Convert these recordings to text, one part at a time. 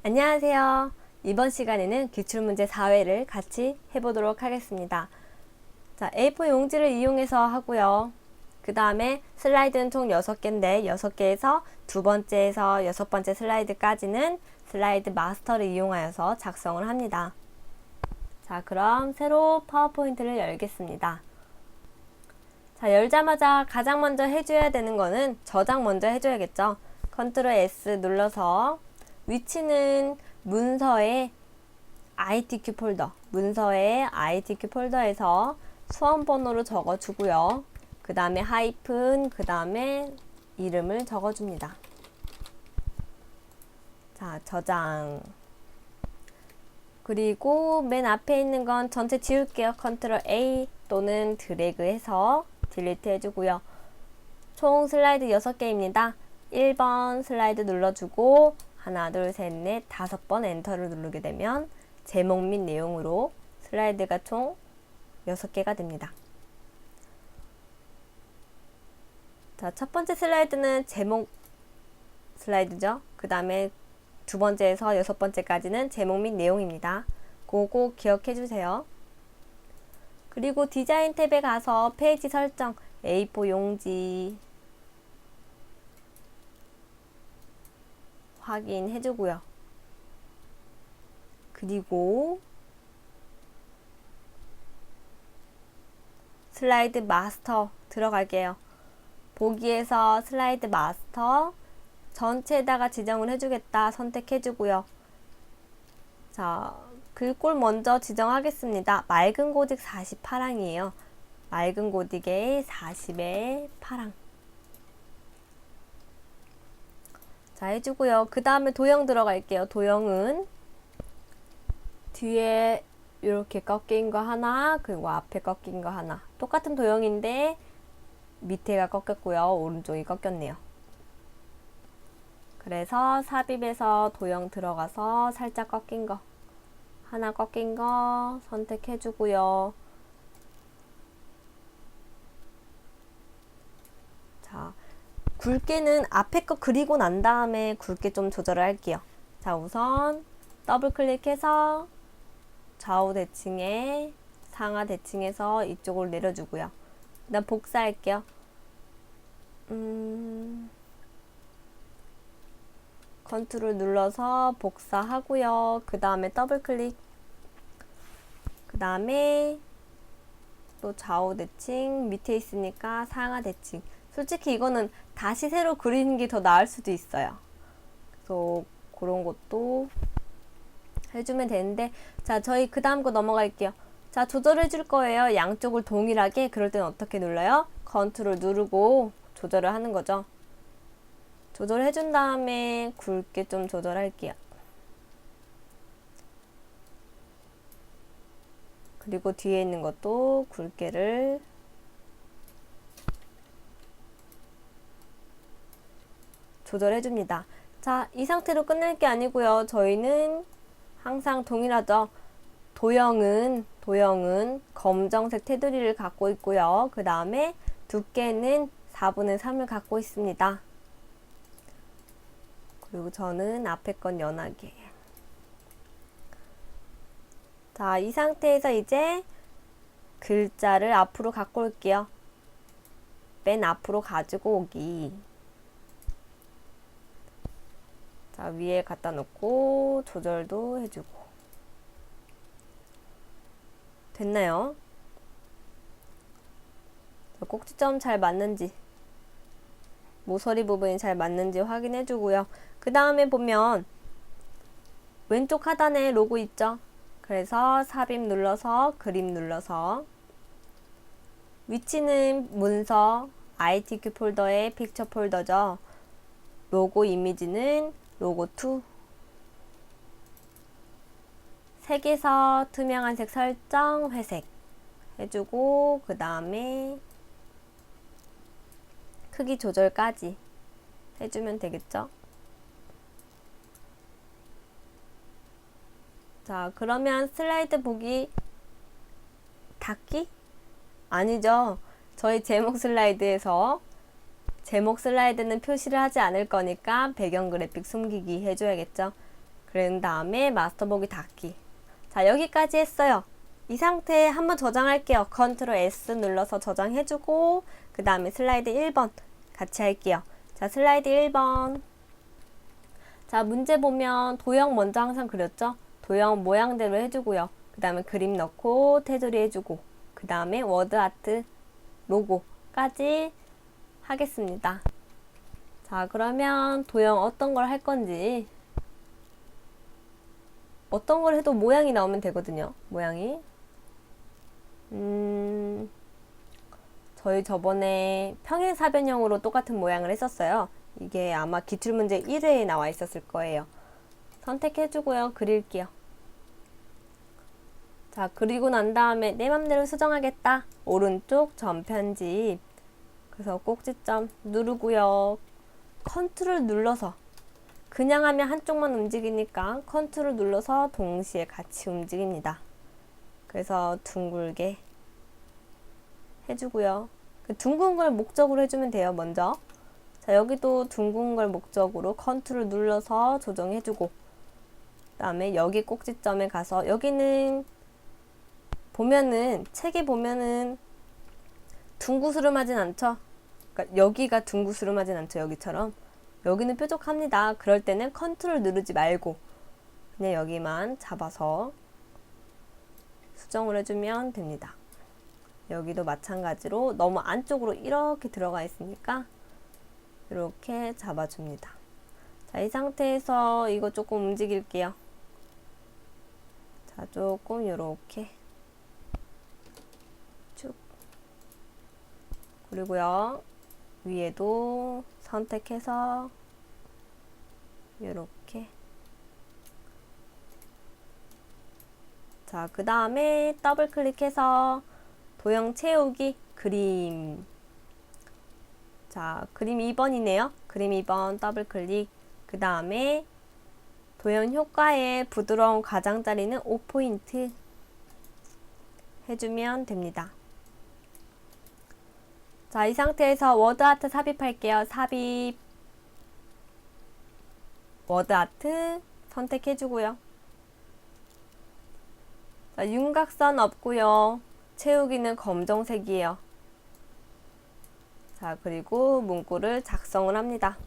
안녕하세요. 이번 시간에는 기출문제 4회를 같이 해보도록 하겠습니다. 자, A4 용지를 이용해서 하고요. 그 다음에 슬라이드는 총 6개인데 6개에서 두 번째에서 6번째 슬라이드까지는 슬라이드 마스터를 이용하여서 작성을 합니다. 자, 그럼 새로 파워포인트를 열겠습니다. 자, 열자마자 가장 먼저 해줘야 되는 거는 저장 먼저 해줘야겠죠. 컨트롤 S 눌러서 위치는 문서의 ITQ 폴더, 문서의 ITQ 폴더에서 수험 번호를 적어주고요. 그 다음에 하이픈, 그 다음에 이름을 적어줍니다. 자, 저장. 그리고 맨 앞에 있는 건 전체 지울게요. 컨트롤 A 또는 드래그해서 딜리트 해주고요. 총 슬라이드 6개입니다. 1번 슬라이드 눌러주고 하나, 둘, 셋, 넷, 5번 엔터를 누르게 되면 제목 및 내용으로 슬라이드가 총 6개가 됩니다. 자, 첫 번째 슬라이드는 제목 슬라이드죠. 그 다음에 두 번째에서 6번째까지는 제목 및 내용입니다. 그거 기억해 주세요. 그리고 디자인 탭에 가서 페이지 설정, A4 용지 확인해 주고요. 그리고 슬라이드 마스터 들어갈게요. 보기에서 슬라이드 마스터 전체에다가 지정을 해주겠다 선택해주고요. 자, 글꼴 먼저 지정하겠습니다. 맑은 고딕 48항이에요. 맑은 고딕의 40의 파랑. 자, 해주고요. 그 다음에 도형 들어갈게요. 도형은 뒤에 이렇게 꺾인 거 하나, 그리고 앞에 꺾인 거 하나. 똑같은 도형인데 밑에가 꺾였고요. 오른쪽이 꺾였네요. 그래서 삽입에서 도형 들어가서 살짝 꺾인 거, 하나 꺾인 거 선택해주고요. 자, 굵게는 앞에 거 그리고 난 다음에 굵게 좀 조절을 할게요. 자, 우선 더블 클릭해서 좌우 대칭에 상하 대칭해서 이쪽으로 내려주고요. 그 다음 복사할게요. 컨트롤 눌러서 복사하고요. 그 다음에 더블 클릭. 그 다음에 또 좌우 대칭 밑에 있으니까 상하 대칭. 솔직히 이거는 다시 새로 그리는 게 더 나을 수도 있어요. 그래서 그런 것도 해주면 되는데, 자, 저희 그 다음 거 넘어갈게요. 자, 조절해 줄 거예요. 양쪽을 동일하게. 그럴 때는 어떻게 눌러요? 컨트롤 누르고 조절을 하는 거죠. 조절해 준 다음에 굵게 좀 조절할게요. 그리고 뒤에 있는 것도 굵게를 조절해 줍니다. 자, 이 상태로 끝낼 게 아니고요. 저희는 항상 동일하죠. 도형은 검정색 테두리를 갖고 있고요. 그 다음에 두께는 4분의 3을 갖고 있습니다. 그리고 저는 앞에 건 연하게. 자, 이 상태에서 이제 글자를 앞으로 갖고 올게요. 맨 앞으로 가지고 오기. 자, 위에 갖다 놓고 조절도 해주고. 됐나요? 꼭지점 잘 맞는지, 모서리 부분이 잘 맞는지 확인해 주고요. 그 다음에 보면 왼쪽 하단에 로고 있죠? 그래서 삽입 눌러서 그림 눌러서 위치는 문서 ITQ 폴더의 픽처 폴더죠. 로고 이미지는 로고2. 색에서 투명한 색 설정 회색 해주고 그 다음에 크기 조절까지 해주면 되겠죠. 자, 그러면 슬라이드 보기 닫기? 아니죠. 저희 제목 슬라이드에서 제목 슬라이드는 표시를 하지 않을 거니까 배경 그래픽 숨기기 해줘야겠죠. 그런 다음에 마스터 보기 닫기. 자, 여기까지 했어요. 이 상태에 한번 저장할게요. 컨트롤 S 눌러서 저장해주고 그 다음에 슬라이드 1번 같이 할게요. 자, 슬라이드 1번. 자, 문제 보면 도형 먼저 항상 그렸죠? 도형 모양대로 해주고요. 그 다음에 그림 넣고 테두리 해주고 그 다음에 워드 아트 로고까지 하겠습니다. 자, 그러면 도형 어떤 걸 할 건지, 어떤 걸 해도 모양이 나오면 되거든요. 모양이. 저희 저번에 평행사변형으로 똑같은 모양을 했었어요. 이게 아마 기출문제 1회에 나와 있었을 거예요. 선택해주고요. 그릴게요. 자, 그리고 난 다음에 내 맘대로 수정하겠다. 오른쪽 전편집. 그래서 꼭지점 누르고요. 컨트롤 눌러서, 그냥 하면 한쪽만 움직이니까 컨트롤 눌러서 동시에 같이 움직입니다. 그래서 둥글게 해주고요. 그 둥근 걸 목적으로 해주면 돼요. 먼저. 자, 여기도 둥근 걸 목적으로 컨트롤 눌러서 조정해주고 그 다음에 여기 꼭지점에 가서, 여기는 보면은 책에 보면은 둥구스름하진 않죠. 그러니까 여기가 둥구스름하진 않죠. 여기처럼. 여기는 뾰족합니다. 그럴 때는 컨트롤 누르지 말고 그냥 여기만 잡아서 수정을 해주면 됩니다. 여기도 마찬가지로 너무 안쪽으로 이렇게 들어가 있으니까 이렇게 잡아줍니다. 자, 이 상태에서 이거 조금 움직일게요. 자, 조금 이렇게 쭉. 그리고요, 위에도 선택해서 이렇게. 자, 그 다음에 더블 클릭해서 도형 채우기 그림. 자, 그림 2번이네요. 그림 2번 더블 클릭. 그 다음에 도형 효과의 부드러운 가장자리는 5포인트 해주면 됩니다. 자, 이 상태에서 워드 아트 삽입할게요. 삽입. 워드 아트 선택해주고요. 자, 윤곽선 없고요. 채우기는 검정색이에요. 자, 그리고 문구를 작성을 합니다.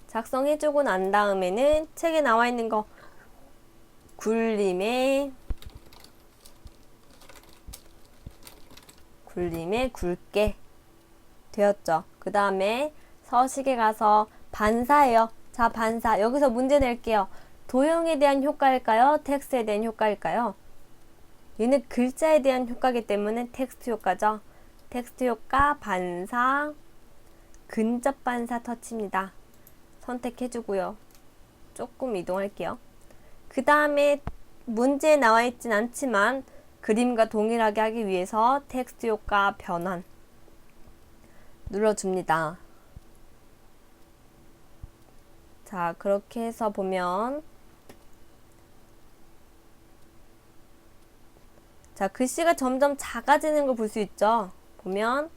작성해주고 난 다음에는 책에 나와 있는 거 굴림에 굵게 되었죠. 그 다음에 서식에 가서 반사예요. 자, 반사. 여기서 문제 낼게요. 도형에 대한 효과일까요? 텍스트에 대한 효과일까요? 얘는 글자에 대한 효과이기 때문에 텍스트 효과죠. 텍스트 효과 반사, 근접 반사 터치입니다. 선택해주고요. 조금 이동할게요. 그 다음에 문제에 나와 있진 않지만 그림과 동일하게 하기 위해서 텍스트 효과 변환 눌러줍니다. 자, 그렇게 해서 보면, 자, 글씨가 점점 작아지는 걸 볼 수 있죠. 보면,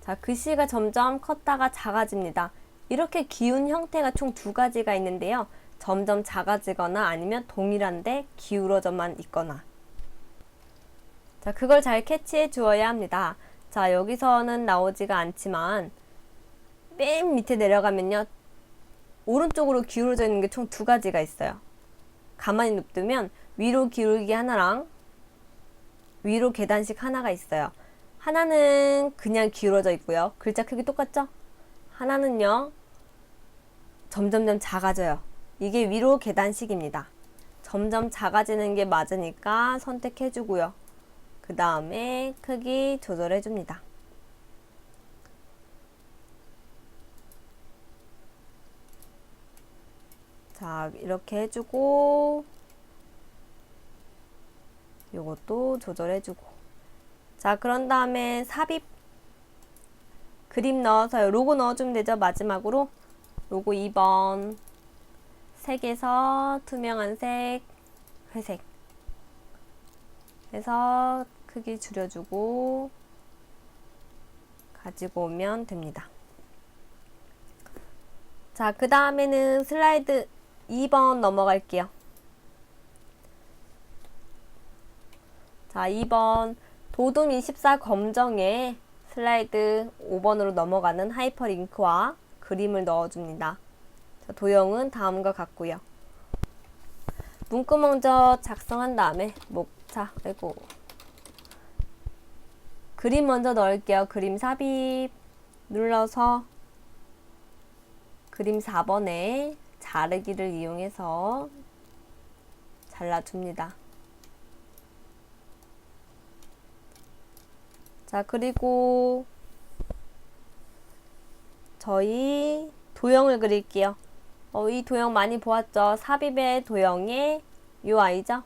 자, 글씨가 점점 컸다가 작아집니다. 이렇게 기운 형태가 총 두 가지가 있는데요. 점점 작아지거나 아니면 동일한데 기울어져만 있거나. 자, 그걸 잘 캐치해 주어야 합니다. 자, 여기서는 나오지가 않지만 맨 밑에 내려가면요, 오른쪽으로 기울어져 있는 게 총 두 가지가 있어요. 가만히 눕두면 위로 기울기 하나랑 위로 계단식 하나가 있어요. 하나는 그냥 기울어져 있고요. 글자 크기 똑같죠? 하나는요, 점점점 작아져요. 이게 위로 계단식입니다. 점점 작아지는 게 맞으니까 선택해주고요. 그 다음에 크기 조절해줍니다. 자, 이렇게 해주고 요것도 조절해주고. 자, 그런 다음에 삽입 그림 넣어서요. 로고 넣어주면 되죠. 마지막으로 로고 2번 색에서 투명한 색, 회색 해서 크기 줄여주고 가지고 오면 됩니다. 자, 그 다음에는 슬라이드 2번 넘어갈게요. 자, 2번 도둠 24 검정에 슬라이드 5번으로 넘어가는 하이퍼링크와 그림을 넣어줍니다. 자, 도형은 다음과 같고요. 문구 먼저 작성한 다음에 그림 먼저 넣을게요. 그림 삽입 눌러서 그림 4번에 자르기를 이용해서 잘라줍니다. 자, 그리고 저희 도형을 그릴게요. 이 도형 많이 보았죠? 삽입의 도형에 요 아이죠?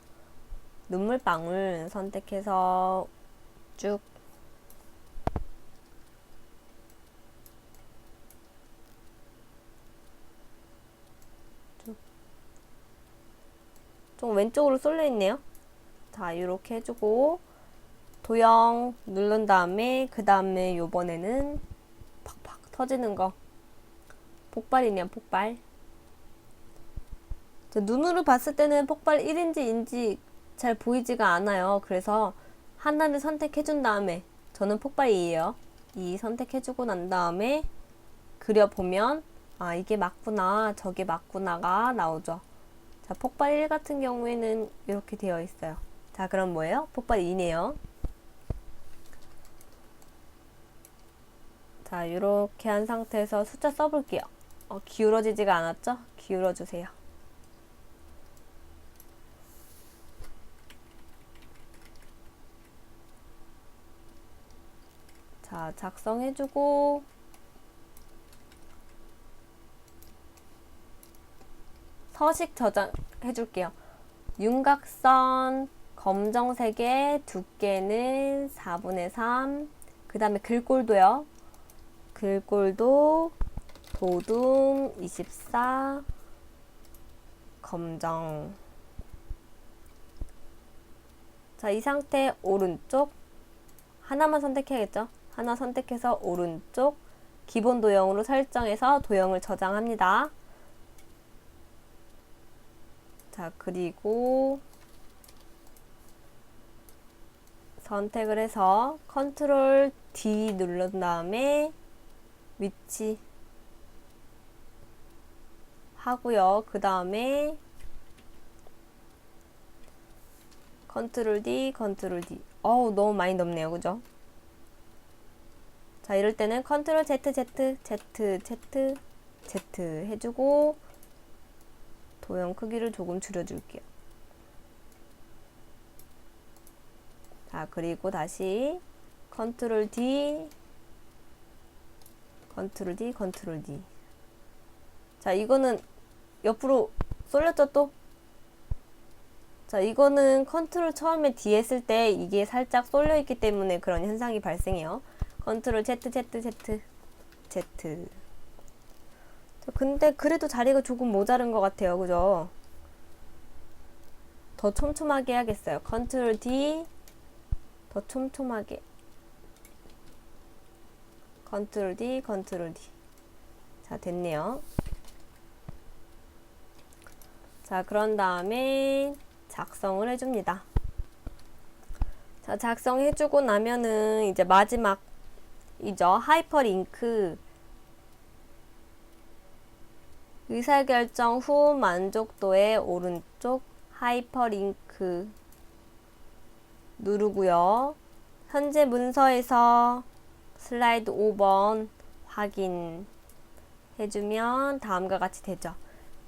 눈물방울 선택해서 쭉 좀 왼쪽으로 쏠려 있네요. 자, 이렇게 해주고 도형 누른 다음에 그 다음에 요번에는 팍팍 터지는 거 폭발이네요. 폭발. 눈으로 봤을 때는 폭발 1인지 2인지 잘 보이지가 않아요. 그래서 하나를 선택해 준 다음에 저는 폭발 2예요. 2 선택해 주고 난 다음에 그려보면 아, 이게 맞구나 저게 맞구나가 나오죠. 자, 폭발 1 같은 경우에는 이렇게 되어 있어요. 자, 그럼 뭐예요? 폭발 2네요. 자, 이렇게 한 상태에서 숫자 써볼게요. 기울어지지가 않았죠? 기울어 주세요. 자, 작성해주고 서식 저장해줄게요. 윤곽선 검정색의 두께는 4분의 3. 그 다음에 글꼴도요. 글꼴도 도둠 24 검정. 자, 이 상태 오른쪽 하나만 선택해야겠죠. 하나 선택해서 오른쪽 기본 도형으로 설정해서 도형을 저장합니다. 자, 그리고 선택을 해서 컨트롤 D 누른 다음에 위치 하고요. 그 다음에 컨트롤 D, 컨트롤 D. 너무 많이 넣네요. 그죠? 자, 이럴 때는 컨트롤 Z, Z, Z, Z, Z 해주고 도형 크기를 조금 줄여줄게요. 자, 그리고 다시 컨트롤 D, 컨트롤 D, 컨트롤 D. 자, 이거는 옆으로 쏠렸죠 또? 자, 이거는 컨트롤 처음에 D 했을 때 이게 살짝 쏠려 있기 때문에 그런 현상이 발생해요. 컨트롤 Z, Z, Z, Z. 근데 그래도 자리가 조금 모자른 것 같아요. 그죠? 더 촘촘하게 해야겠어요. 컨트롤 D, 더 촘촘하게. 컨트롤 D, 컨트롤 D. 자, 됐네요. 자, 그런 다음에 작성을 해줍니다. 자, 작성해주고 나면은 이제 마지막이죠. 하이퍼링크. 의사결정 후 만족도의 오른쪽 하이퍼링크 누르고요. 현재 문서에서 슬라이드 5번 확인해주면 다음과 같이 되죠.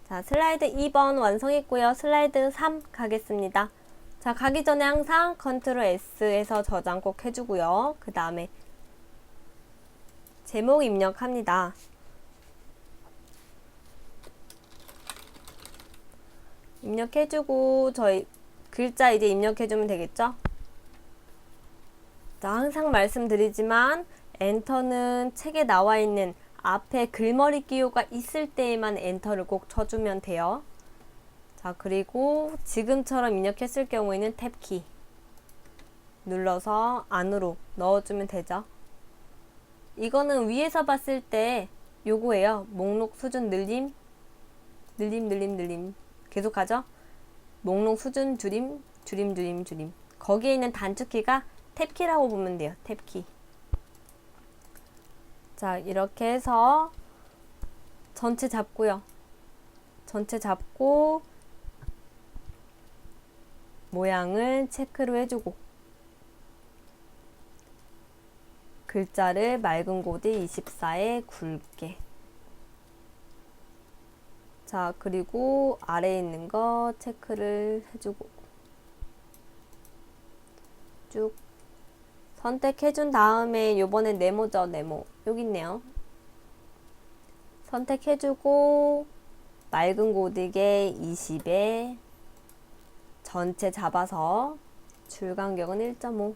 자, 슬라이드 2번 완성했고요. 슬라이드 3 가겠습니다. 자, 가기 전에 항상 컨트롤 S에서 저장 꼭 해주고요. 그 다음에 제목 입력합니다. 입력해주고 저희 글자 이제 입력해주면 되겠죠? 자, 항상 말씀드리지만 엔터는 책에 나와 있는 앞에 글머리 기호가 있을 때에만 엔터를 꼭 쳐주면 돼요. 자, 그리고 지금처럼 입력했을 경우에는 탭키 눌러서 안으로 넣어주면 되죠. 이거는 위에서 봤을 때 요거예요. 목록 수준 늘림, 늘림, 늘림, 늘림. 계속하죠? 목록 수준 줄임, 줄임, 줄임, 줄임. 거기에 있는 단축키가 탭키라고 보면 돼요. 탭키. 자, 이렇게 해서 전체 잡고요. 전체 잡고 모양을 체크로 해주고 글자를 맑은 고디 24에 굵게. 자, 그리고 아래에 있는 거 체크를 해주고 쭉 선택해준 다음에 요번엔 네모죠. 네모 여기 있네요. 선택해주고 맑은 고딕에 20에 전체 잡아서 줄 간격은 1.5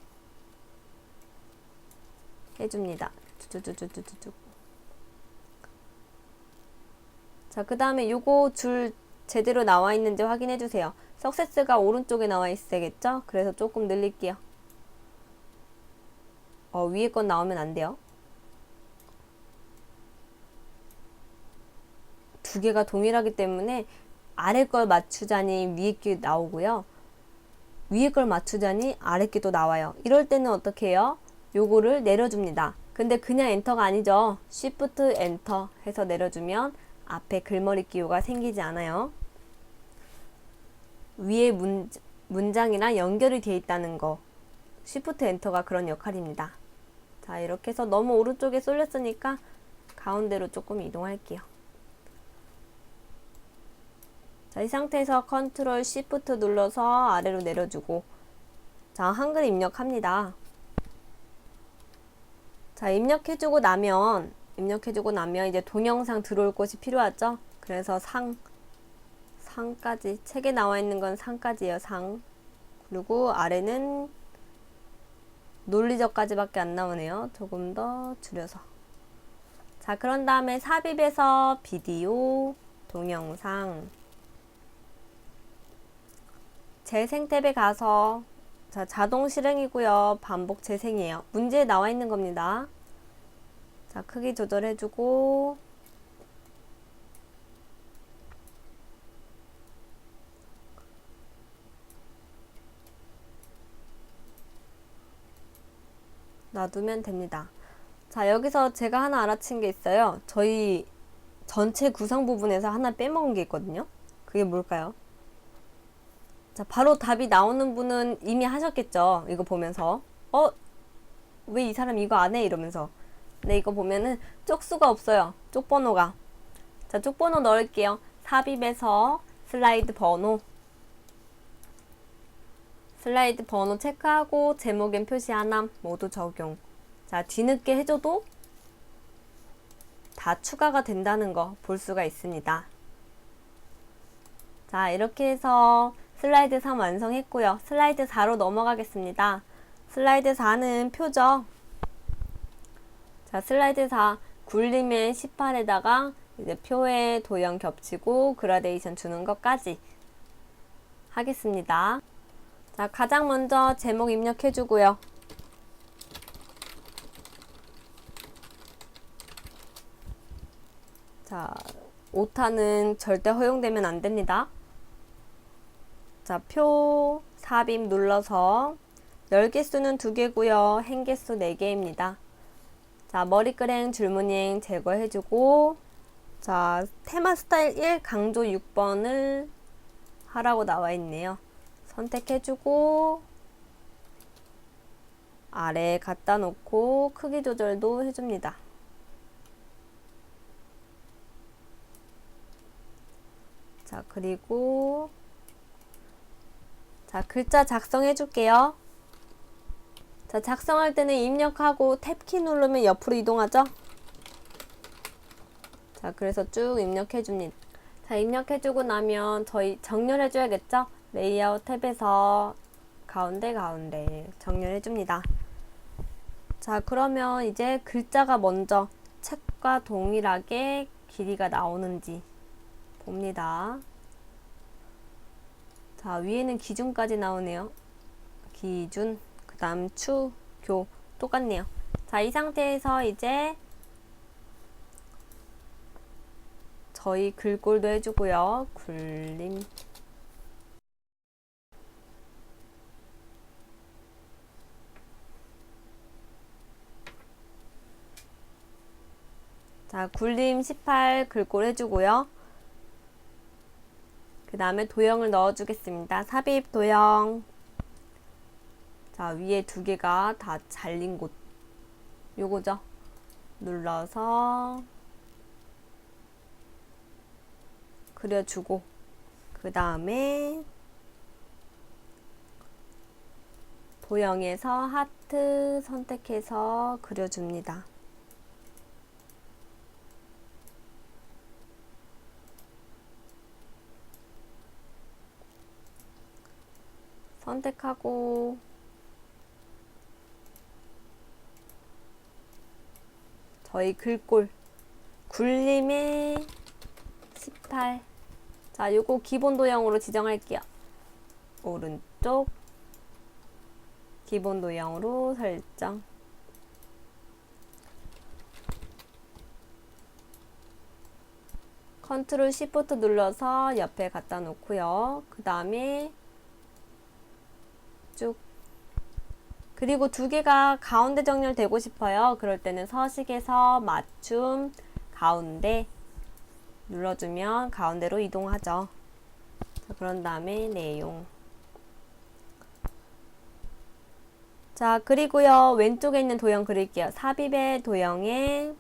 해줍니다. 쭉쭉쭉쭉쭉. 자, 그 다음에 요거 줄 제대로 나와 있는지 확인해 주세요. 석세스가 오른쪽에 나와 있어야겠죠? 그래서 조금 늘릴게요. 위에 건 나오면 안 돼요. 두 개가 동일하기 때문에 아래 걸 맞추자니 위에 게 나오고요. 위에 걸 맞추자니 아래 게 또 나와요. 이럴 때는 어떻게 해요? 요거를 내려줍니다. 근데 그냥 엔터가 아니죠. Shift 엔터 해서 내려주면 앞에 글머리 기호가 생기지 않아요. 위에 문장이랑 연결이 되어 있다는 거. Shift 엔터가 그런 역할입니다. 자, 이렇게 해서 너무 오른쪽에 쏠렸으니까 가운데로 조금 이동할게요. 자, 이 상태에서 컨트롤 Shift 눌러서 아래로 내려주고 자, 한글 입력합니다. 자, 입력해주고 나면 이제 동영상 들어올 곳이 필요하죠? 그래서 상까지 책에 나와 있는 건 상까지예요. 상. 그리고 아래는 논리적까지밖에 안 나오네요. 조금 더 줄여서. 자, 그런 다음에 삽입에서 비디오, 동영상 재생 탭에 가서 자, 자동 실행이고요. 반복 재생이에요. 문제에 나와 있는 겁니다. 자, 크기 조절해주고 놔두면 됩니다. 자, 여기서 제가 하나 알아챈 게 있어요. 저희 전체 구성 부분에서 하나 빼먹은 게 있거든요. 그게 뭘까요? 자, 바로 답이 나오는 분은 이미 하셨겠죠. 이거 보면서 왜 이 사람 이거 안 해? 이러면서. 근데 이거 보면은 쪽수가 없어요. 쪽번호가. 자, 쪽번호 넣을게요. 삽입에서 슬라이드 번호 체크하고 제목엔 표시 안함 모두 적용. 자, 뒤늦게 해줘도 다 추가가 된다는 거 볼 수가 있습니다. 자, 이렇게 해서 슬라이드 3 완성했고요. 슬라이드 4로 넘어가겠습니다. 슬라이드 4는 표죠. 자, 슬라이드 4 굴리면 18에다가 이제 표에 도형 겹치고 그라데이션 주는 것까지 하겠습니다. 자, 가장 먼저 제목 입력해 주고요. 자, 오타는 절대 허용되면 안 됩니다. 자, 표 삽입 눌러서 열 개수는 2개고요. 행 개수 4개입니다. 자, 머리끄랭 줄무늬 제거해주고 자, 테마 스타일 1 강조 6번을 하라고 나와 있네요. 선택해주고 아래에 갖다 놓고 크기 조절도 해줍니다. 자, 그리고 자, 글자 작성해 줄게요. 자, 작성할 때는 입력하고 탭키 누르면 옆으로 이동하죠? 자, 그래서 쭉 입력해 줍니다. 자, 입력해 주고 나면 저희 정렬해 줘야겠죠? 레이아웃 탭에서 가운데 정렬해 줍니다. 자, 그러면 이제 글자가 먼저 책과 동일하게 길이가 나오는지 봅니다. 자, 위에는 기준까지 나오네요. 기준, 그 다음 추, 교 똑같네요. 자, 이 상태에서 이제 저희 글꼴도 해주고요. 굴림. 자, 굴림 18 글꼴 해주고요. 그 다음에 도형을 넣어주겠습니다. 삽입 도형. 자, 위에 두 개가 다 잘린 곳. 요거죠. 눌러서 그려주고, 그 다음에 도형에서 하트 선택해서 그려줍니다. 선택하고 저희 글꼴 굴림의 18. 자, 요거 기본 도형으로 지정할게요. 오른쪽 기본 도형으로 설정. 컨트롤 시프트 눌러서 옆에 갖다 놓고요. 그 다음에 쭉. 그리고 두 개가 가운데 정렬되고 싶어요. 그럴 때는 서식에서 맞춤 가운데 눌러주면 가운데로 이동하죠. 자, 그런 다음에 내용. 자, 그리고요, 왼쪽에 있는 도형 그릴게요. 삽입의 도형에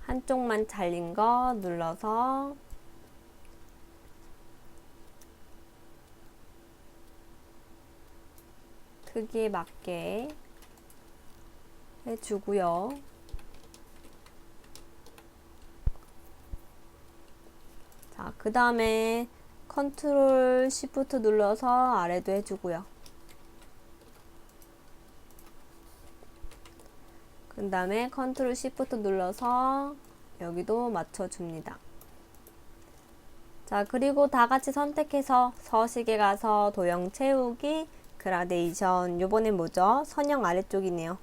한쪽만 잘린 거 눌러서 크기에 맞게 해주고요. 자, 그 다음에 컨트롤 시프트 눌러서 아래도 해주고요. 그 다음에 컨트롤 시프트 눌러서 여기도 맞춰줍니다. 자, 그리고 다 같이 선택해서 서식에 가서 도형 채우기, 그라데이션. 요번엔 뭐죠? 선형 아래쪽이네요.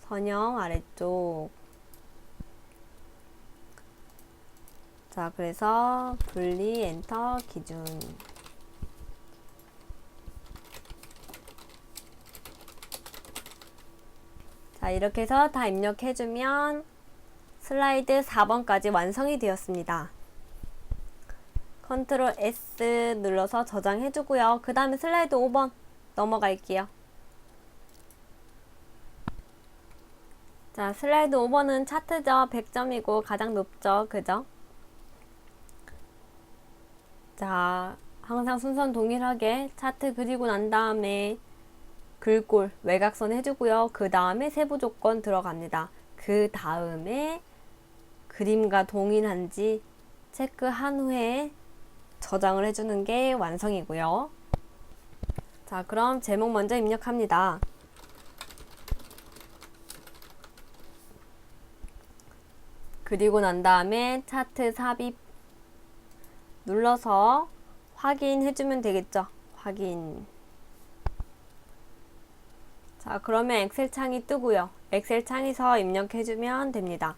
선형 아래쪽. 자, 그래서 분리 엔터 기준. 자, 이렇게 해서 다 입력해주면 슬라이드 4번까지 완성이 되었습니다. 컨트롤 S 눌러서 저장해주고요. 그 다음에 슬라이드 5번 넘어갈게요. 자, 슬라이드 5번은 차트죠. 100점이고 가장 높죠. 그죠? 자, 항상 순서는 동일하게 차트 그리고 난 다음에 글꼴 외곽선 해주고요. 그 다음에 세부 조건 들어갑니다. 그 다음에 그림과 동일한지 체크한 후에 저장을 해주는 게 완성이고요. 자, 그럼 제목 먼저 입력합니다. 그리고 난 다음에 차트 삽입 눌러서 확인해주면 되겠죠. 확인. 자, 그러면 엑셀 창이 뜨고요. 엑셀 창에서 입력해주면 됩니다.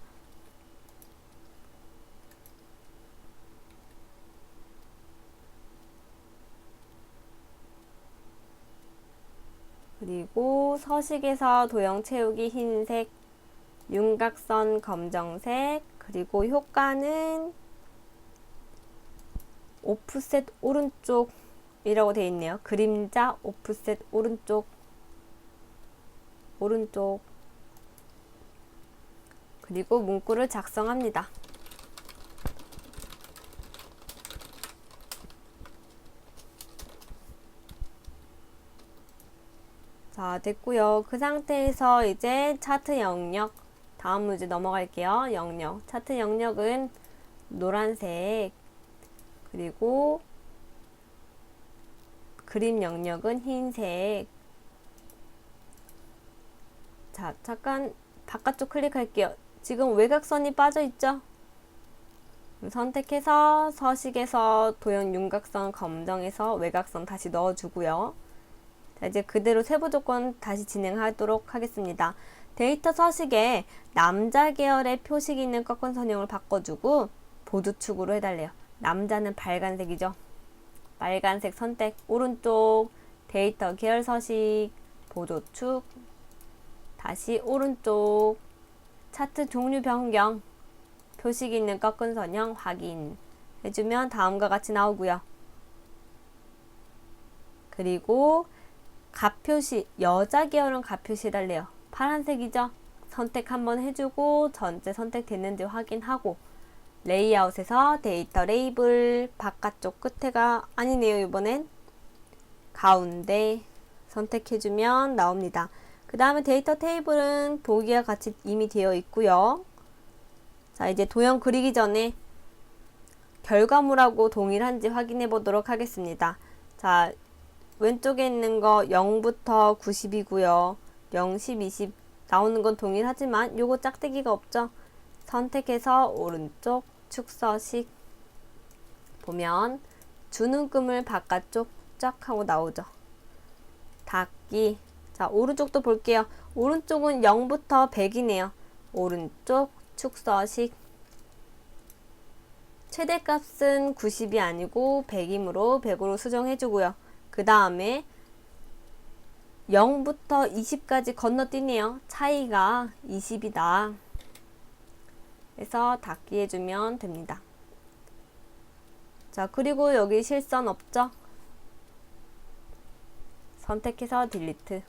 그리고 서식에서 도형 채우기 흰색, 윤곽선 검정색, 그리고 효과는 오프셋 오른쪽이라고 되어 있네요. 그림자 오프셋 오른쪽. 그리고 문구를 작성합니다. 자, 됐고요. 그 상태에서 이제 차트 영역, 다음 문제 넘어갈게요. 영역. 차트 영역은 노란색, 그리고 그림 영역은 흰색. 자, 잠깐 바깥쪽 클릭할게요. 지금 외곽선이 빠져 있죠? 선택해서 서식에서 도형 윤곽선 검정에서 외곽선 다시 넣어주고요. 자, 이제 그대로 세부 조건 다시 진행하도록 하겠습니다. 데이터 서식에 남자 계열의 표식이 있는 꺾은 선형을 바꿔주고 보조축으로 해달래요. 남자는 빨간색이죠. 빨간색 선택, 오른쪽 데이터 계열 서식, 보조축, 다시 오른쪽 차트 종류 변경, 표식이 있는 꺾은 선형 확인 해주면 다음과 같이 나오고요. 그리고 값표시, 여자 계열은 값표시 해달래요. 파란색이죠. 선택 한번 해주고 전체 선택됐는지 확인하고, 레이아웃에서 데이터 레이블 바깥쪽 끝에가 아니네요. 이번엔 가운데 선택해주면 나옵니다. 그 다음에 데이터 테이블은 보기와 같이 이미 되어 있고요. 자, 이제 도형 그리기 전에 결과물하고 동일한지 확인해 보도록 하겠습니다. 자, 왼쪽에 있는 거 0부터 90이고요. 0, 10, 20 나오는 건 동일하지만 요거 짝대기가 없죠. 선택해서 오른쪽 축서식 보면 주는금을 바깥쪽 쫙 하고 나오죠. 닫기. 자, 오른쪽도 볼게요. 오른쪽은 0부터 100이네요. 오른쪽 축서식 최대값은 90이 아니고 100이므로 100으로 수정해주고요. 그 다음에 0부터 20까지 건너뛰네요. 차이가 20이다. 그래서 닫기 해주면 됩니다. 자, 그리고 여기 실선 없죠? 선택해서 딜리트.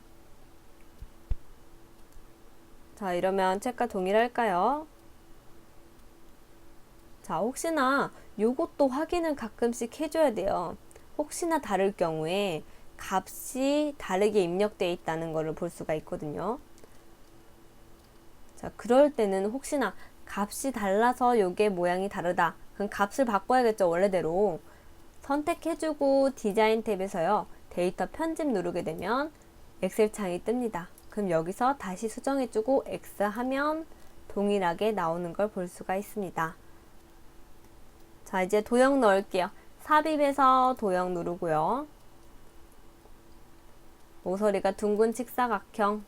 자, 이러면 책과 동일할까요? 자, 혹시나 요것도 확인을 가끔씩 해줘야 돼요. 혹시나 다를 경우에 값이 다르게 입력되어 있다는 것을 볼 수가 있거든요. 자, 그럴 때는 혹시나 값이 달라서 요게 모양이 다르다. 그럼 값을 바꿔야겠죠, 원래대로. 선택해주고 디자인 탭에서요, 데이터 편집 누르게 되면 엑셀 창이 뜹니다. 그럼 여기서 다시 수정해주고 X 하면 동일하게 나오는 걸 볼 수가 있습니다. 자, 이제 도형 넣을게요. 삽입에서 도형 누르고요. 모서리가 둥근 직사각형.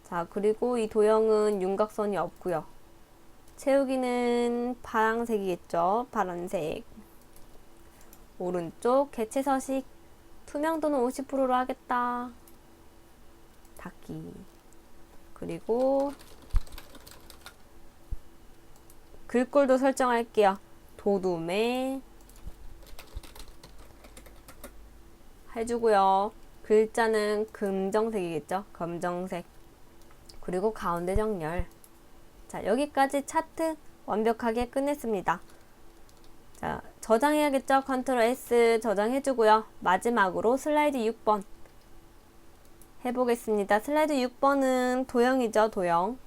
자, 그리고 이 도형은 윤곽선이 없고요. 채우기는 파란색이겠죠. 파란색. 오른쪽 개체 서식 투명도는 50%로 하겠다. 닫기. 그리고 글꼴도 설정할게요. 도둠에 해주고요. 글자는 금정색이겠죠. 검정색. 그리고 가운데 정렬. 자, 여기까지 차트 완벽하게 끝냈습니다. 자, 저장해야겠죠. 컨트롤 S 저장해주고요. 마지막으로 슬라이드 6번 해보겠습니다. 슬라이드 6번은 도형이죠. 도형.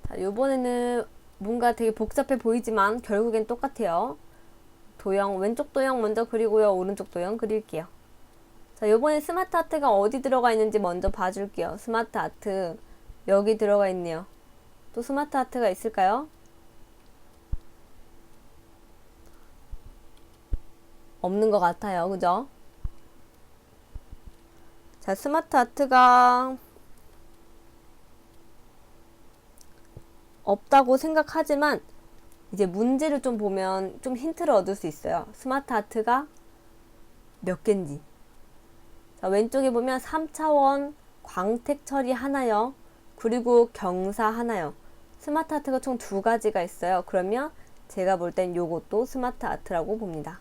자, 요번에는 뭔가 되게 복잡해 보이지만 결국엔 똑같아요. 도형, 왼쪽 도형 먼저 그리고요. 오른쪽 도형 그릴게요. 자, 요번에 스마트 아트가 어디 들어가 있는지 먼저 봐줄게요. 스마트 아트 여기 들어가 있네요. 또 스마트 아트가 있을까요? 없는 것 같아요. 그죠? 자, 스마트 아트가 없다고 생각하지만 이제 문제를 좀 보면 좀 힌트를 얻을 수 있어요. 스마트 아트가 몇 개인지. 자, 왼쪽에 보면 3차원 광택 처리 하나요. 그리고 경사 하나요. 스마트 아트가 총 2가지가 있어요. 그러면 제가 볼 땐 요것도 스마트 아트라고 봅니다.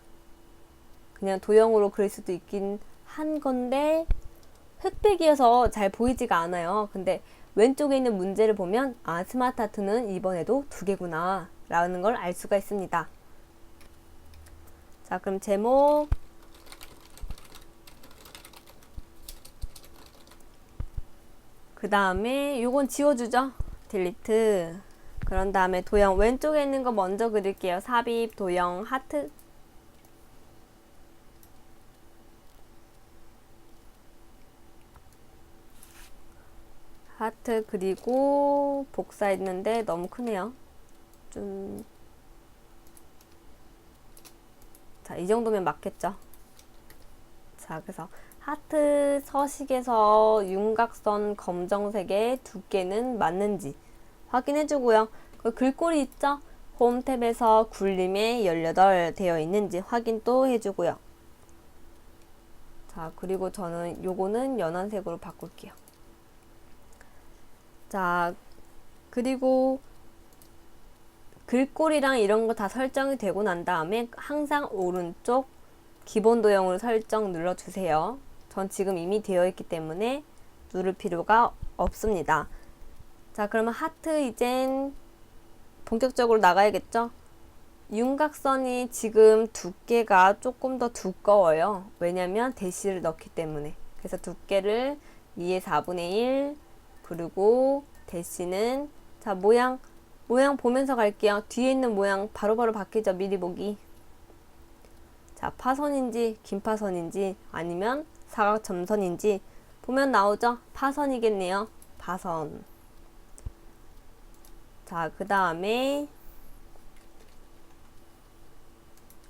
그냥 도형으로 그릴 수도 있긴 한 건데 흑백이어서 잘 보이지가 않아요. 근데 왼쪽에 있는 문제를 보면 아, 스마트 아트는 이번에도 2개구나 라는 걸 알 수가 있습니다. 자, 그럼 제목 그 다음에 요건 지워주죠. 딜리트. 그런 다음에 도형 왼쪽에 있는 거 먼저 그릴게요. 삽입, 도형, 하트. 하트 그리고 복사했는데 너무 크네요. 좀, 자, 이 정도면 맞겠죠. 자, 그래서 하트 서식에서 윤곽선 검정색의 두께는 맞는지 확인해 주고요. 그 글꼴이 있죠? 홈 탭에서 굴림에 18 되어 있는지 확인 또 해주고요. 자, 그리고 저는 요거는 연한색으로 바꿀게요. 자, 그리고 글꼴이랑 이런 거 다 설정이 되고 난 다음에 항상 오른쪽 기본 도형으로 설정 눌러주세요. 전 지금 이미 되어 있기 때문에 누를 필요가 없습니다. 자, 그러면 하트 이젠 본격적으로 나가야겠죠? 윤곽선이 지금 두께가 조금 더 두꺼워요. 왜냐면 대시를 넣기 때문에. 그래서 두께를 2의 4분의 1 그리고 대시는 자 모양 보면서 갈게요. 뒤에 있는 모양 바로바로 바뀌죠. 미리 보기. 자, 파선인지 긴파선인지 아니면 사각점선인지 보면 나오죠. 파선이겠네요. 파선. 자, 그 다음에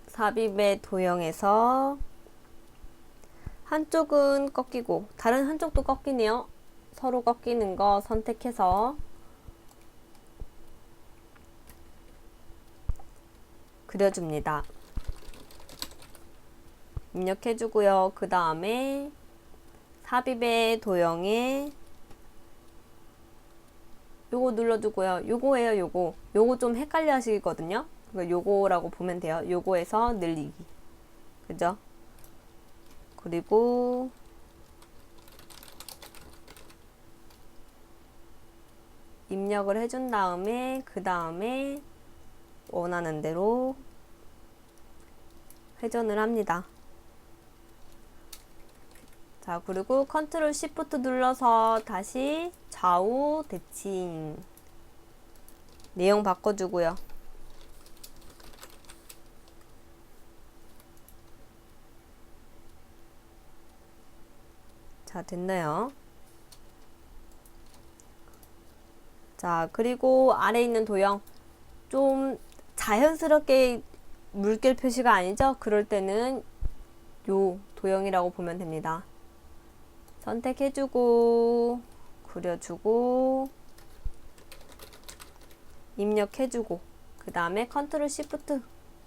삽입의 도형에서 한쪽은 꺾이고 다른 한쪽도 꺾이네요. 서로 꺾이는 거 선택해서 그려줍니다. 입력해주고요. 그 다음에 삽입의 도형에 요거 눌러주고요. 요거예요. 요거 좀 헷갈려 하시거든요. 요거라고 보면 돼요. 요거에서 늘리기. 그죠? 그리고 입력을 해준 다음에 그 다음에 원하는 대로 회전을 합니다. 자, 그리고 컨트롤 시프트 눌러서 다시 좌우 대칭 내용 바꿔주고요. 자, 됐나요? 자, 그리고 아래에 있는 도형 좀 자연스럽게 물결 표시가 아니죠? 그럴 때는 요 도형이라고 보면 됩니다. 선택해주고 그려주고 입력해주고 그 다음에 컨트롤 시프트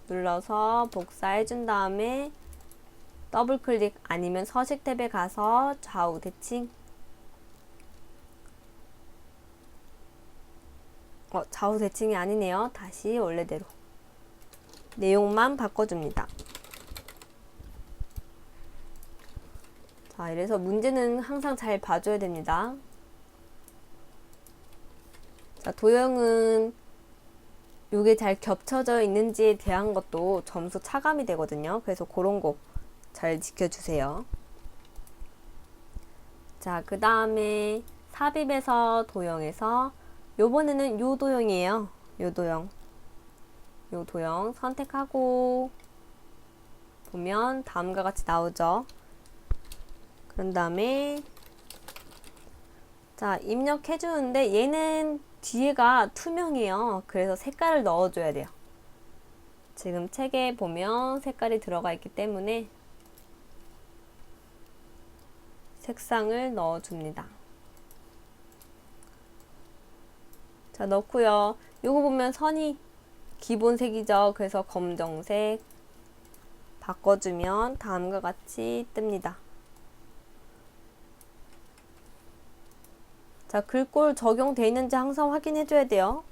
눌러서 복사해준 다음에 더블 클릭 아니면 서식 탭에 가서 좌우 대칭 좌우 대칭이 아니네요. 다시 원래대로 내용만 바꿔줍니다. 자, 이래서 문제는 항상 잘 봐줘야 됩니다. 자, 도형은 요게 잘 겹쳐져 있는지에 대한 것도 점수 차감이 되거든요. 그래서 그런 거 잘 지켜주세요. 자, 그 다음에 삽입에서 도형에서 요번에는 요 도형이에요. 요 도형 선택하고 보면 다음과 같이 나오죠. 그런 다음에 자, 입력해 주는데 얘는 뒤에가 투명해요. 그래서 색깔을 넣어줘야 돼요. 지금 책에 보면 색깔이 들어가 있기 때문에 색상을 넣어줍니다. 자, 넣고요. 요거 보면 선이 기본색이죠. 그래서 검정색 바꿔주면 다음과 같이 뜹니다. 자, 글꼴 적용되어 있는지 항상 확인해 줘야 돼요.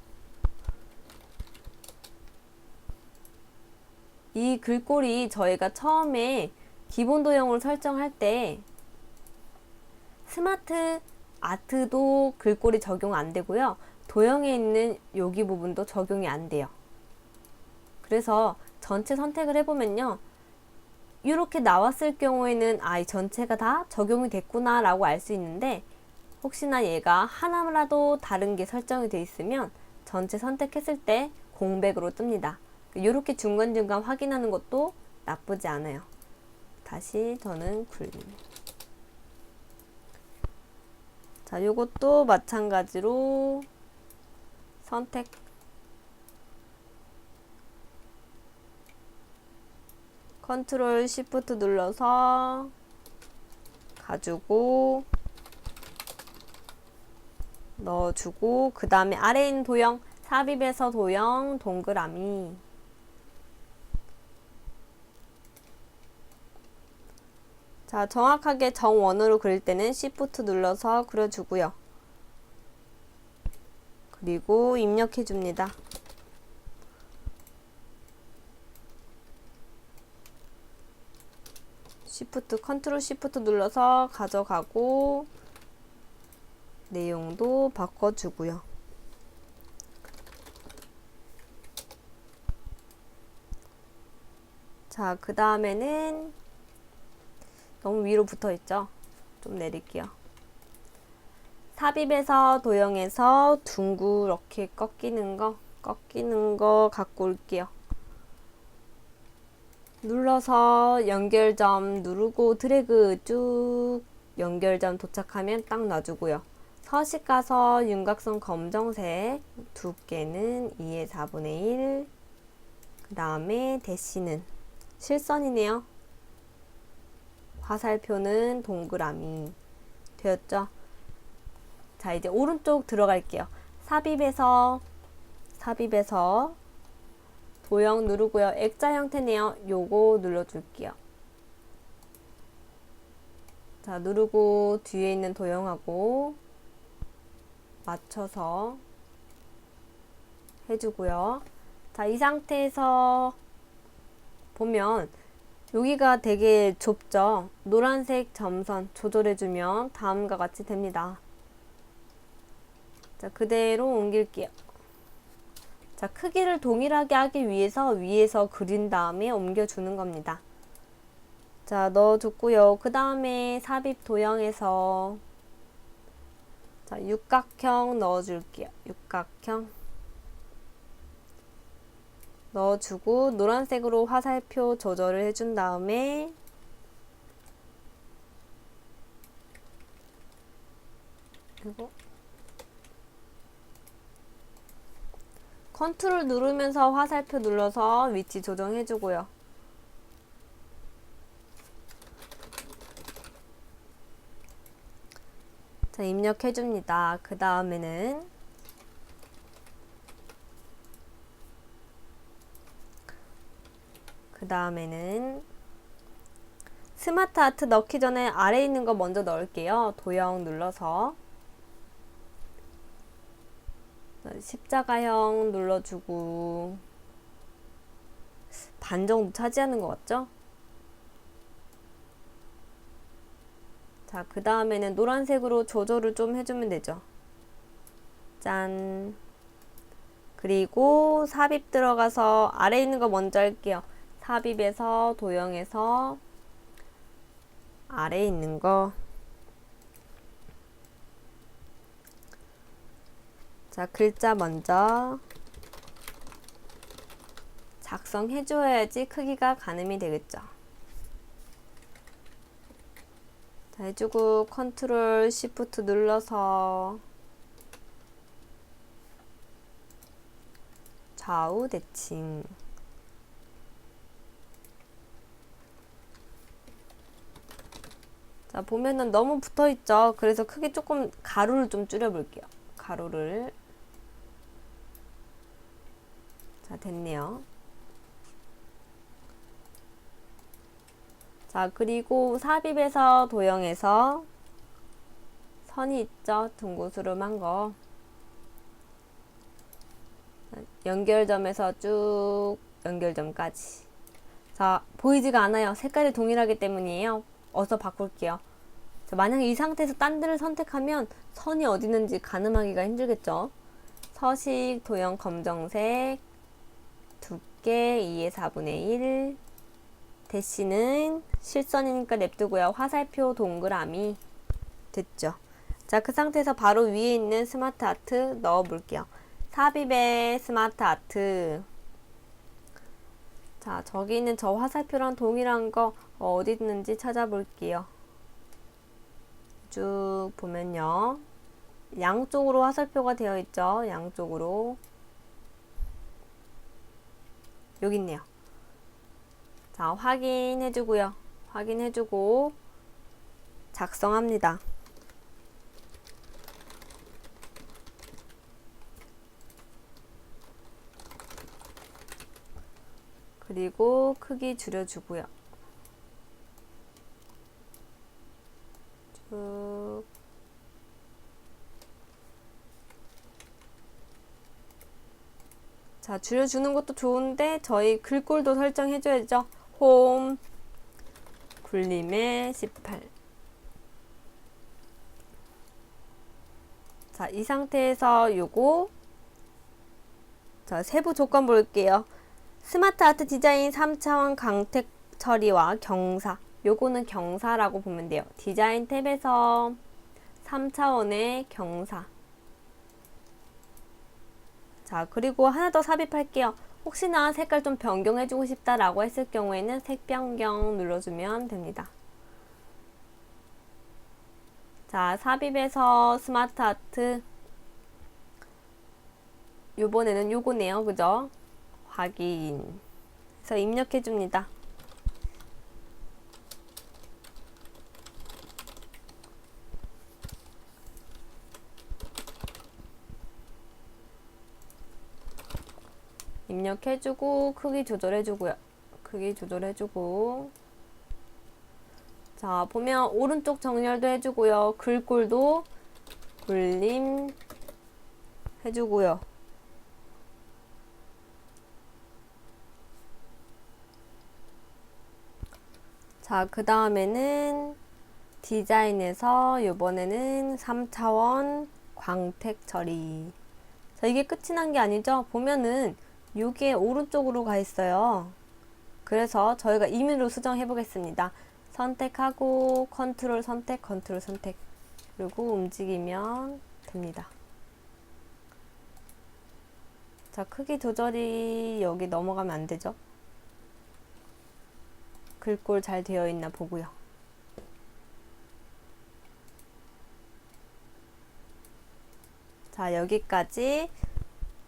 이 글꼴이 저희가 처음에 기본 도형으로 설정할 때 스마트 아트도 글꼴이 적용 안 되고요. 도형에 있는 여기 부분도 적용이 안 돼요. 그래서 전체 선택을 해보면요. 이렇게 나왔을 경우에는 이 전체가 다 적용이 됐구나 라고 알 수 있는데 혹시나 얘가 하나라도 다른 게 설정이 되어 있으면 전체 선택했을 때 공백으로 뜹니다. 이렇게 중간중간 확인하는 것도 나쁘지 않아요. 다시 저는 굴림. 자, 요것도 마찬가지로 선택 컨트롤 시프트 눌러서 가지고 넣어주고, 그 다음에 아래에 있는 도형, 삽입에서 도형 동그라미. 자, 정확하게 정원으로 그릴 때는 Shift 눌러서 그려주고요. 그리고 입력해 줍니다. 컨트롤 Shift 눌러서 가져가고 내용도 바꿔주고요. 자, 그 다음에는 너무 위로 붙어있죠? 좀 내릴게요. 삽입에서 도형에서 둥그렇게 꺾이는 거 갖고 올게요. 눌러서 연결점 누르고 드래그 쭉 연결점 도착하면 딱 놔주고요. 서식 가서 윤곽선 검정색 두께는 2의 4분의 1. 그 다음에 대시는 실선이네요. 화살표는 동그라미 되었죠? 자, 이제 오른쪽 들어갈게요. 삽입에서 도형 누르고요. 액자 형태네요. 요거 눌러줄게요. 자, 누르고 뒤에 있는 도형하고 맞춰서 해주고요. 자, 이 상태에서 보면 여기가 되게 좁죠? 노란색 점선 조절해주면 다음과 같이 됩니다. 자, 그대로 옮길게요. 자, 크기를 동일하게 하기 위해서 그린 다음에 옮겨주는 겁니다. 자, 넣어줬고요. 그 다음에 삽입 도형에서 자, 육각형 넣어줄게요. 육각형 넣어주고 노란색으로 화살표 조절을 해준 다음에 이거 컨트롤 누르면서 화살표 눌러서 위치 조정해주고요. 자, 입력해줍니다. 그 다음에는 스마트 아트 넣기 전에 아래에 있는 거 먼저 넣을게요. 도형 눌러서 십자가형 눌러주고 반 정도 차지하는 것 같죠? 자, 그 다음에는 노란색으로 조절을 좀 해주면 되죠. 짠. 그리고 삽입 들어가서 아래에 있는 거 먼저 할게요. 삽입에서 도형에서 아래에 있는 거. 자, 글자 먼저 작성해줘야지 크기가 가늠이 되겠죠. 자, 해주고 컨트롤 시프트 눌러서 좌우 대칭. 자, 보면은 너무 붙어 있죠. 그래서 크게 조금 가로를 좀 줄여 볼게요. 가로를. 자, 됐네요. 자, 그리고 삽입에서 도형에서 선이 있죠. 둥그스름한 거. 연결점에서 쭉 연결점까지. 자, 보이지가 않아요. 색깔이 동일하기 때문이에요. 어서 바꿀게요. 자, 만약에 이 상태에서 딴 데를 선택하면 선이 어디 있는지 가늠하기가 힘들겠죠. 서식, 도형 검정색, 두께 2의 4분의 1, 대시는 실선이니까 냅두고요. 화살표 동그라미 됐죠. 자, 그 상태에서 바로 위에 있는 스마트 아트 넣어 볼게요. 삽입의 스마트 아트. 자, 저기 있는 저 화살표랑 동일한 거 어디 있는지 찾아볼게요. 쭉 보면요. 양쪽으로 화살표가 되어 있죠. 양쪽으로. 여기 있네요. 자, 확인해주고요. 확인해주고 작성합니다. 그리고 크기 줄여주고요. 쭉. 자, 줄여주는 것도 좋은데 저희 글꼴도 설정해줘야죠. 홈 굴림의 18. 자, 이 상태에서 요거 자, 세부 조건 볼게요. 스마트 아트 디자인 3차원 광택 처리와 경사. 요거는 경사라고 보면 돼요. 디자인 탭에서 3차원의 경사. 자, 그리고 하나 더 삽입할게요. 혹시나 색깔 좀 변경해주고 싶다라고 했을 경우에는 색 변경 눌러주면 됩니다. 자, 삽입에서 스마트 아트. 요번에는 요거네요. 그죠? 확인. 그래서 입력해줍니다. 입력해주고 크기 조절해주고요. 크기 조절해주고 자, 보면 오른쪽 정렬도 해주고요. 글꼴도 굴림 해주고요. 자, 그 다음에는 디자인에서 요번에는 3차원 광택 처리. 자, 이게 끝이 난 게 아니죠? 보면은 요게 오른쪽으로 가 있어요. 그래서 저희가 임의로 수정해 보겠습니다. 선택하고 컨트롤 선택, 컨트롤 선택. 그리고 움직이면 됩니다. 자, 크기 조절이 여기 넘어가면 안 되죠? 글꼴 잘 되어 있나 보고요. 자, 여기까지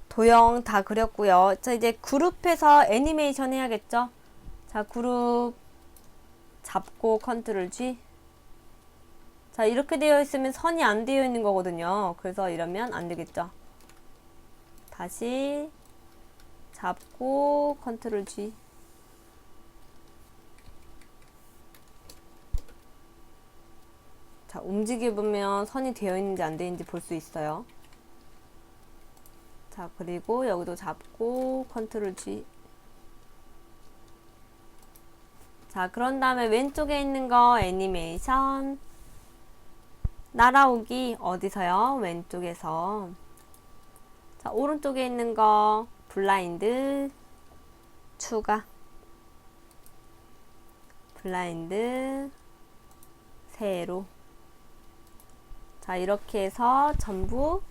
도형 다 그렸고요. 자, 이제 그룹해서 애니메이션 해야겠죠? 자, 그룹 잡고 컨트롤 G. 자, 이렇게 되어 있으면 선이 안 되어 있는 거거든요. 그래서 이러면 안 되겠죠? 다시 잡고 컨트롤 G. 자, 움직여보면 선이 되어 있는지 안 되어 있는지 볼 수 있어요. 자, 그리고 여기도 잡고 컨트롤 G. 자, 그런 다음에 왼쪽에 있는 거 애니메이션 날아오기 어디서요? 왼쪽에서. 자, 오른쪽에 있는 거 블라인드 추가. 블라인드 세로. 자, 이렇게 해서 전부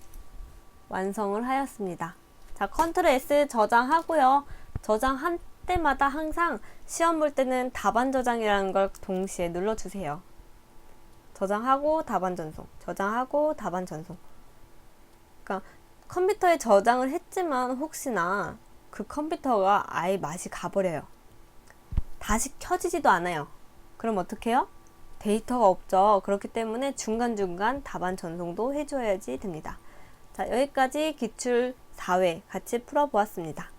완성을 하였습니다. 자, 컨트롤 S 저장하고요. 저장한 때마다 항상 시험 볼 때는 답안 저장이라는 걸 동시에 눌러주세요. 저장하고 답안 전송, 저장하고 답안 전송. 그러니까 컴퓨터에 저장을 했지만 혹시나 그 컴퓨터가 아예 맛이 가버려요. 다시 켜지지도 않아요. 그럼 어떻게 해요? 데이터가 없죠. 그렇기 때문에 중간중간 답안 전송도 해줘야지 됩니다. 자, 여기까지 기출 4회 같이 풀어보았습니다.